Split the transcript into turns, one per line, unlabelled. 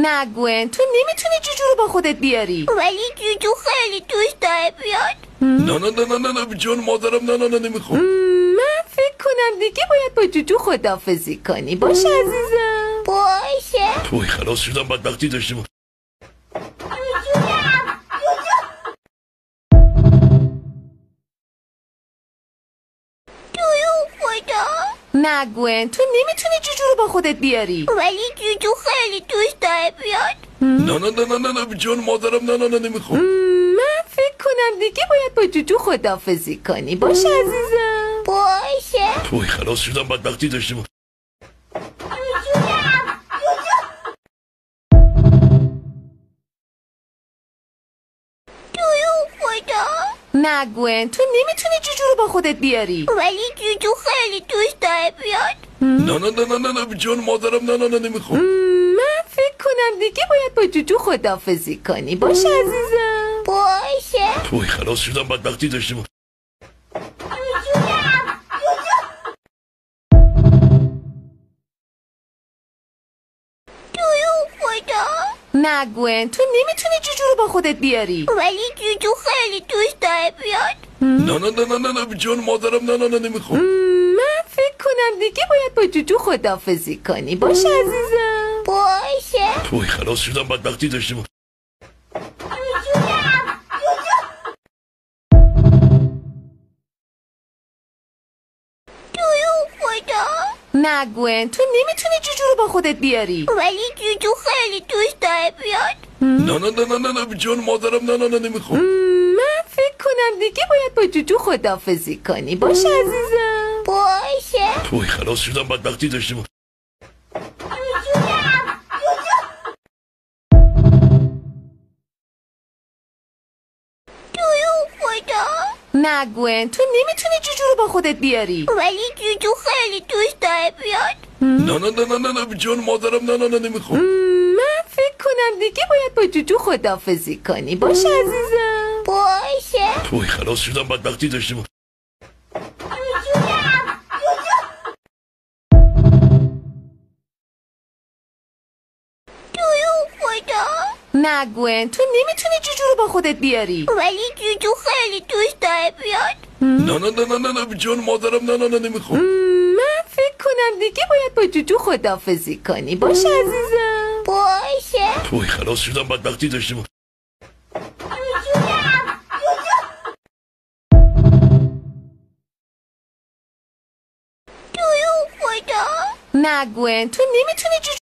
نگوین تو نمیتونی جوجو رو با خودت بیاری.
ولی جوجو خیلی دوست داره بیاد.
نه جان مادرم نه نمیخوام.
من فکر کنم دیگه باید با جوجو خداحافظی کنی. باشه عزیزم.
باشه.
توی خلاص شدم بدبختی داشتیم.
نگوین تو نمیتونی جوجو رو با خودت بیاری.
ولی جوجو خیلی دوست داره بیاد.
نه جان مادرم نه نمیخوام.
من فکر کنم دیگه باید با جوجو خداحافظی کنی. باشه عزیزم.
باشه.
توی خلاص شدم بدبختی داشتیم.
نگوین تو نمیتونی جوجو رو با خودت بیاری.
ولی جوجو خیلی دوست داره بیاد.
نه جان مادرم نه نمیخوام.
من فکر کنم دیگه باید با جوجو خداحافظی کنی. باشه عزیزم.
باشه.
توی خلاص شدم بدبختی داشتیم.
نگوین تو نمیتونی جوجو رو با خودت بیاری.
ولی جوجو خیلی دوست داره بیاد.
نه جان مادرم نه نمیخوام.
من فکر کنم دیگه باید با جوجو خداحافظی کنی. باشه عزیزم.
باشه.
توی خلاص شدم بدبختی داشتیم.
نگوین تو نمیتونی جوجو رو با خودت بیاری.
ولی جوجو خیلی دوست داره بیاد.
نه جان مادرم نه نمیخوام.
من فکر کنم دیگه باید با جوجو خداحافظی کنی. باشه عزیزم.
باشه.
توی خلاص شدم بدبختی داشتیم.
نگوین تو نمیتونی جوجو رو با خودت بیاری.
ولی جوجو خیلی دوست داره بیاد.
نه جان مادرم نه نمیخوام.
من فکر کنم دیگه باید با جوجو خداحافظی کنی. باشه عزیزم.
باشه.
توی خلاص شدم بدبختی داشتیم.
نگوین تو نمیتونی جوجو رو با خودت بیاری.
ولی جوجو خیلی دوست داره بیاد.
نه جان مادرم نه نمیخوام.
من فکر کنم دیگه باید با جوجو خداحافظی کنی. باشه عزیزم.
باشه.
توی خلاص شدم بدبختی داشتیم.
نگوین تو نمیتونی جوجو